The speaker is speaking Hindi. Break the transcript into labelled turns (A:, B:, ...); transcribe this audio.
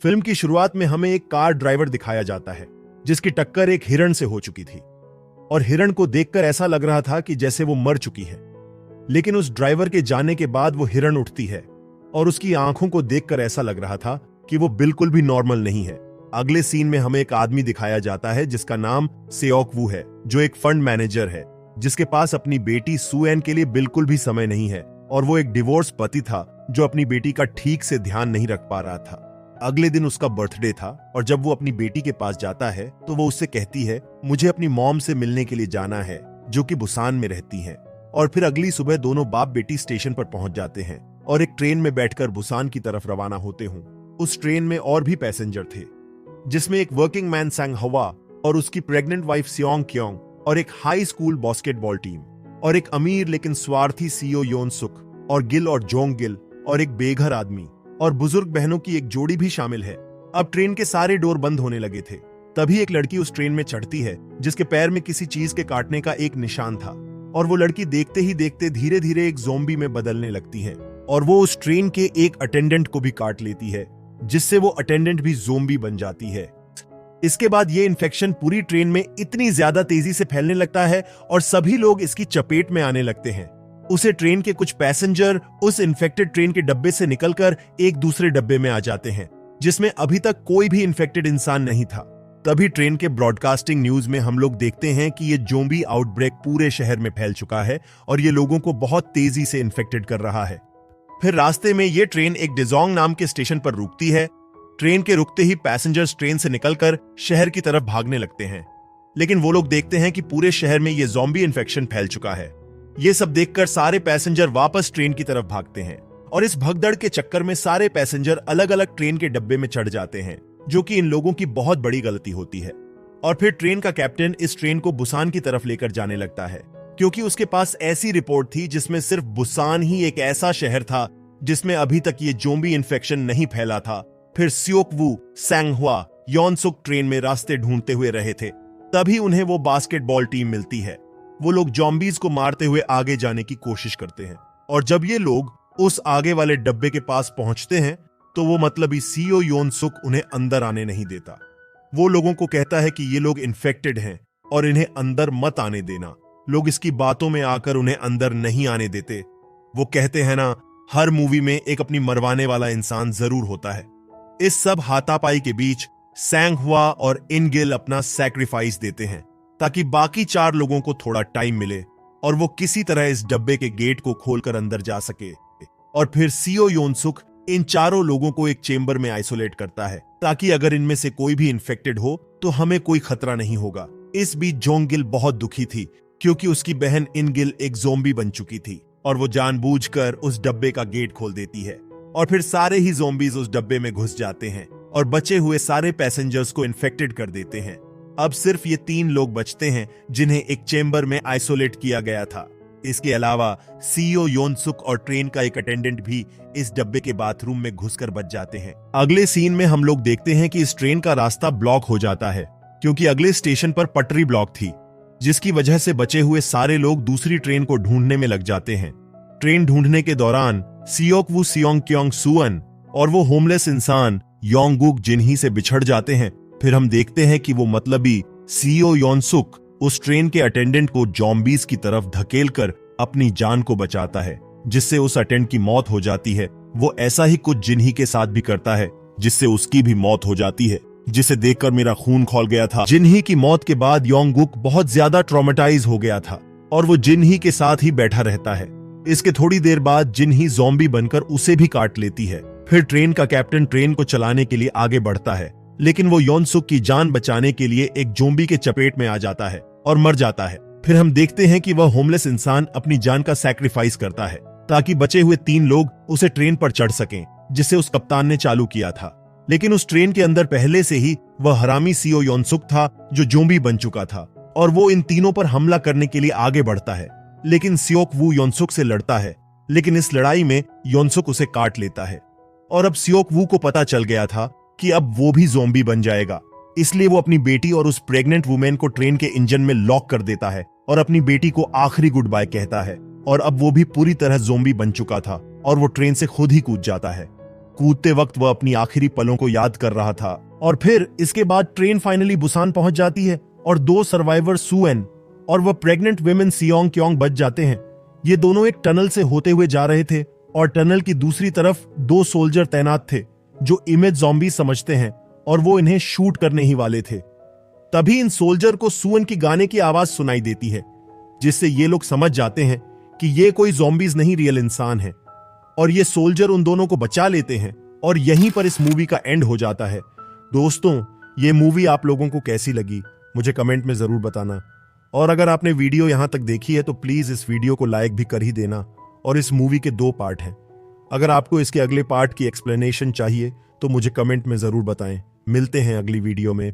A: फिल्म की शुरुआत में हमें एक कार ड्राइवर दिखाया जाता है जिसकी टक्कर एक हिरण से हो चुकी थी और हिरण को देखकर ऐसा लग रहा था कि जैसे वो मर चुकी है। लेकिन उस ड्राइवर के जाने के बाद वो हिरण उठती है और उसकी आंखों को देखकर ऐसा लग रहा था कि वो बिल्कुल भी नॉर्मल नहीं है। अगले सीन में हमें एक आदमी दिखाया जाता है जिसका नाम सेओक वू है, जो एक फंड मैनेजर है जिसके पास अपनी बेटी सुएन के लिए बिल्कुल भी समय नहीं है और वो एक डिवोर्स पति था जो अपनी बेटी का ठीक से ध्यान नहीं रख पा रहा था। अगले दिन उसका बर्थडे था और जब वो अपनी बेटी के पास जाता है तो वो उससे कहती है, मुझे अपनी मॉम से मिलने के लिए जाना है जो कि बुसान में रहती हैं। और फिर अगली सुबह दोनों बाप बेटी स्टेशन पर पहुंच जाते हैं और एक ट्रेन में बैठकर बुसान की तरफ रवाना होते हूं। उस ट्रेन में और भी पैसेंजर थे जिसमें एक वर्किंग मैन सैंग हवा और उसकी प्रेग्नेंट वाइफ सियोंग क्योंग और एक हाई स्कूल बास्केटबॉल टीम और एक अमीर लेकिन स्वार्थी सीईओ योन सुक और गिल और जोंग गिल और एक बेघर आदमी और बुजुर्ग बहनों की एक जोड़ी भी शामिल है। अब ट्रेन के सारे डोर बंद होने लगे थे। तभी एक लड़की उस ट्रेन में चढ़ती है जिसके पैर में किसी चीज के काटने का एक निशान था और वो लड़की देखते ही देखते धीरे धीरे एक ज़ॉम्बी में बदलने लगती है और वो उस ट्रेन के एक अटेंडेंट को भी काट लेती है जिससे वो अटेंडेंट भी ज़ॉम्बी बन जाती है। इसके बाद ये इन्फेक्शन पूरी ट्रेन में इतनी ज्यादा तेजी से फैलने लगता है और सभी लोग इसकी चपेट में आने लगते हैं। उसे ट्रेन के कुछ पैसेंजर उस इन्फेक्टेड ट्रेन के डब्बे से निकलकर एक दूसरे डब्बे में आ जाते हैं जिसमें अभी तक कोई भी इन्फेक्टेड इंसान नहीं था। तभी ट्रेन के ब्रॉडकास्टिंग न्यूज में हम लोग देखते हैं कि ये ज़ॉम्बी आउटब्रेक पूरे शहर में फैल चुका है और ये लोगों को बहुत तेजी से इन्फेक्टेड कर रहा है। फिर रास्ते में ये ट्रेन एक डिजोंग नाम के स्टेशन पर रुकती है। ट्रेन के रुकते ही पैसेंजर्स ट्रेन से निकलकर शहर की तरफ भागने लगते हैं, लेकिन वो लोग देखते हैं कि पूरे शहर में ये ज़ॉम्बी इन्फेक्शन फैल चुका है। ये सब देखकर सारे पैसेंजर वापस ट्रेन की तरफ भागते हैं और इस भगदड़ के चक्कर में सारे पैसेंजर अलग अलग ट्रेन के डब्बे में चढ़ जाते हैं, जो कि इन लोगों की बहुत बड़ी गलती होती है। और फिर ट्रेन का कैप्टन इस ट्रेन को बुसान की तरफ लेकर जाने लगता है क्योंकि उसके पास ऐसी रिपोर्ट थी जिसमें सिर्फ बुसान ही एक ऐसा शहर था जिसमें अभी तक ये ज़ॉम्बी इन्फेक्शन नहीं फैला था। फिर सियोक वू, सैंग हुआ, योनसुक ट्रेन में रास्ते ढूंढते हुए रहे थे। तभी उन्हें वो बास्केटबॉल टीम मिलती है। वो लोग ज़ॉम्बीज को मारते हुए आगे जाने की कोशिश करते हैं और जब ये लोग उस आगे वाले डब्बे के पास पहुंचते हैं तो वो मतलबी सीईओ योनसुक उन्हें अंदर आने नहीं देता। वो लोगों को कहता है कि ये लोग इन्फेक्टेड हैं और इन्हें अंदर मत आने देना। लोग इसकी बातों में आकर उन्हें अंदर नहीं आने देते। वो कहते हैं ना, हर मूवी में एक अपनी मरवाने वाला इंसान जरूर होता है। इस सब हाथापाई के बीच सैंग हुआ और इनगिल अपना सैक्रिफाइस देते हैं ताकि बाकी 4 लोगों को थोड़ा टाइम मिले और वो किसी तरह इस डब्बे के गेट को खोलकर अंदर जा सके। और फिर सीईओ योनसुक इन 4 लोगों को एक चेंबर में आइसोलेट करता है ताकि अगर इनमें से कोई भी इन्फेक्टेड हो तो हमें कोई खतरा नहीं होगा। इस बीच जोंगिल बहुत दुखी थी क्योंकि उसकी बहन इनगिल एक ज़ॉम्बी बन चुकी थी और वो जानबूझकर उस डब्बे का गेट खोल देती है और फिर सारे ही ज़ॉम्बीज उस डब्बे में घुस जाते हैं और बचे हुए सारे पैसेंजर्स को इन्फेक्टेड कर देते हैं। अब सिर्फ ये 3 लोग बचते हैं जिन्हें एक चेंबर में आइसोलेट किया गया था। इसके अलावा सीईओ योनसुक और ट्रेन का एक अटेंडेंट भी इस डब्बे के बाथरूम में घुसकर बच जाते हैं। अगले सीन में हम लोग देखते हैं कि इस ट्रेन का रास्ता ब्लॉक हो जाता है क्योंकि अगले स्टेशन पर पटरी ब्लॉक थी, जिसकी वजह से बचे हुए सारे लोग दूसरी ट्रेन को ढूंढने में लग जाते हैं। ट्रेन ढूंढने के दौरान सियोक वू सियोंग क्योंग सुअन और वो होमलेस इंसान योंगगुक जिन्ही से बिछड़ जाते हैं। फिर हम देखते हैं कि वो मतलबी सीईओ योनसुक उस ट्रेन के अटेंडेंट को ज़ॉम्बीज की तरफ धकेलकर अपनी जान को बचाता है, जिससे उस अटेंडेंट की मौत हो जाती है। वो ऐसा ही कुछ जिन्ही के साथ भी करता है जिससे उसकी भी मौत हो जाती है, जिसे देखकर मेरा खून खौल गया था। जिन्ही की मौत के बाद योंगगुक बहुत ज्यादा ट्रॉमेटाइज हो गया था और वो जिन्ही के साथ ही बैठा रहता है। इसके थोड़ी देर बाद जिन्ही ज़ॉम्बी बनकर उसे भी काट लेती है। फिर ट्रेन का कैप्टन ट्रेन को चलाने के लिए आगे बढ़ता है, लेकिन वो योनसुक की जान बचाने के लिए एक ज़ॉम्बी के चपेट में आ जाता है और मर जाता है। फिर हम देखते हैं कि वह होमलेस इंसान अपनी जान का सैक्रिफाइस करता है ताकि बचे हुए 3 लोग उसे ट्रेन पर चढ़ सकें, जिसे उस कप्तान ने चालू किया था। लेकिन उस ट्रेन के अंदर पहले से ही वह हरामी सीईओ योनसुक था जो ज़ॉम्बी बन चुका था और वो इन तीनों पर हमला करने के लिए आगे बढ़ता है। लेकिन सियोक वू योनसुक से लड़ता है, लेकिन इस लड़ाई में योनसुक उसे काट लेता है और अब सियोक वू को पता चल गया था कि अब वो भी ज़ॉम्बी बन जाएगा। इसलिए वो अपनी बेटी और उस प्रेग्नेंट वुमेन को ट्रेन के इंजन में लॉक कर देता है और अपनी बेटी को आखिरी गुड बाय कहता है। और अब वो भी पूरी तरह ज़ॉम्बी बन चुका था और वो ट्रेन से खुद ही कूद जाता है। कूदते वक्त वह अपनी आखिरी पलों को याद कर रहा था। और फिर इसके बाद ट्रेन फाइनली बुसान पहुंच जाती है और 2 सर्वाइवर सुएन और वह प्रेग्नेंट विमेन सियोंग क्योंग बच जाते हैं। ये दोनों एक टनल से होते हुए जा रहे थे और टनल की दूसरी तरफ 2 सोल्जर तैनात थे जो इमेज ज़ॉम्बी समझते हैं और वो इन्हें शूट करने ही वाले थे। तभी इन सोल्जर को सुएन की गाने की आवाज सुनाई देती है, जिससे ये लोग समझ जाते हैं कि ये कोई ज़ॉम्बीज नहीं, रियल इंसान है। और ये सोल्जर उन दोनों को बचा लेते हैं और यहीं पर इस मूवी का एंड हो जाता है। दोस्तों, ये मूवी आप लोगों को कैसी लगी मुझे कमेंट में जरूर बताना। और अगर आपने वीडियो यहां तक देखी है तो प्लीज इस वीडियो को लाइक भी कर ही देना। और इस मूवी के 2 पार्ट हैं। अगर आपको इसके अगले पार्ट की एक्सप्लेनेशन चाहिए तो मुझे कमेंट में जरूर बताएं। मिलते हैं अगली वीडियो में।